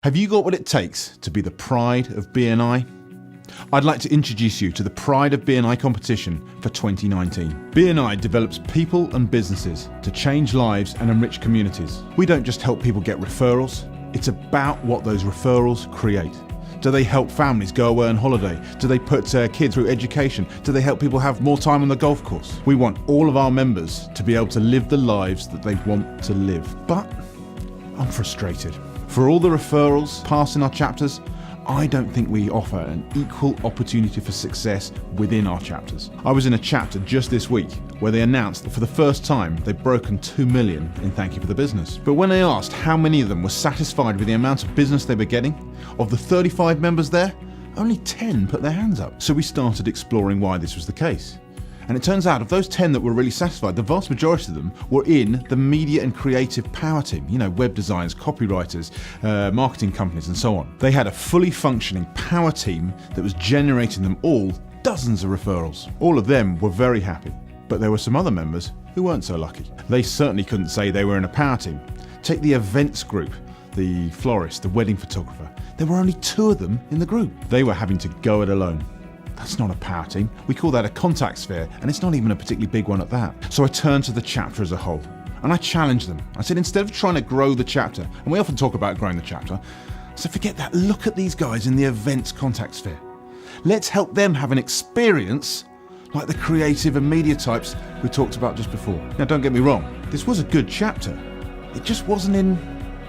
Have you got what it takes to be the Pride of BNI? I'd like to introduce you to the Pride of BNI competition for 2019. BNI develops people and businesses to change lives and enrich communities. We don't just help people get referrals, it's about what those referrals create. Do they help families go away on holiday? Do they put kids through education? Do they help people have more time on the golf course? We want all of our members to be able to live the lives that they want to live. But I'm frustrated. For all the referrals passing our chapters, I don't think we offer an equal opportunity for success within our chapters. I was in a chapter just this week where they announced that for the first time they'd broken 2 million in thank you for the business. But when I asked how many of them were satisfied with the amount of business they were getting, of the 35 members there, only 10 put their hands up. So we started exploring why this was the case. And it turns out of those 10 that were really satisfied, the vast majority of them were in the media and creative power team, web designers, copywriters, marketing companies and so on. They had a fully functioning power team that was generating them all dozens of referrals. All of them were very happy, but there were some other members who weren't so lucky. They certainly couldn't say they were in a power team. Take the events group, the florist, the wedding photographer. There were only 2 of them in the group. They were having to go it alone. That's not a power team. We call that a contact sphere, and it's not even a particularly big one at that. So I turned to the chapter as a whole, and I challenged them. I said, instead of trying to grow the chapter, and we often talk about growing the chapter, so forget that. Look at these guys in the events contact sphere. Let's help them have an experience like the creative and media types we talked about just before. Now, don't get me wrong. This was a good chapter. It just wasn't in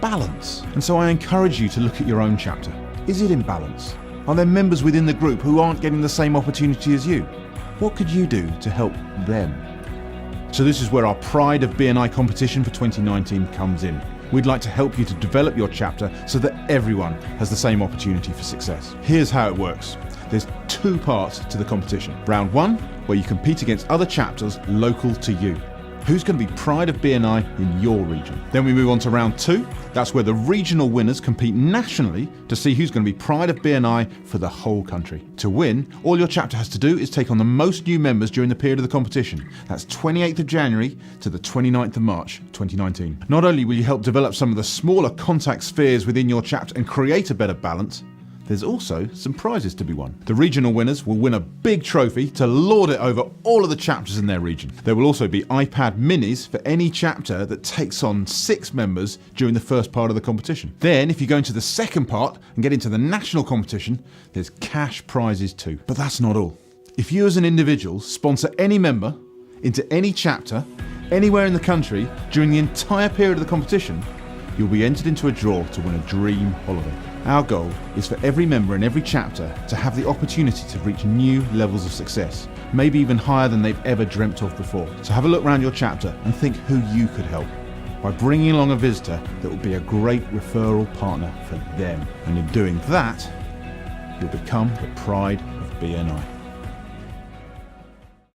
balance. And so I encourage you to look at your own chapter. Is it in balance? Are there members within the group who aren't getting the same opportunity as you? What could you do to help them? So this is where our Pride of BNI competition for 2019 comes in. We'd like to help you to develop your chapter so that everyone has the same opportunity for success. Here's how it works. There's 2 parts to the competition. Round 1, where you compete against other chapters local to you. Who's going to be Pride of BNI in your region? Then we move on to round 2. That's where the regional winners compete nationally to see who's going to be Pride of BNI for the whole country. To win, all your chapter has to do is take on the most new members during the period of the competition. That's 28th of January to the 29th of March, 2019. Not only will you help develop some of the smaller contact spheres within your chapter and create a better balance, there's also some prizes to be won. The regional winners will win a big trophy to lord it over all of the chapters in their region. There will also be iPad minis for any chapter that takes on 6 members during the first part of the competition. Then, if you go into the second part and get into the national competition, there's cash prizes too. But that's not all. If you as an individual sponsor any member into any chapter, anywhere in the country, during the entire period of the competition, you'll be entered into a draw to win a dream holiday. Our goal is for every member in every chapter to have the opportunity to reach new levels of success, maybe even higher than they've ever dreamt of before. So have a look around your chapter and think who you could help by bringing along a visitor that will be a great referral partner for them. And in doing that, you'll become the Pride of BNI.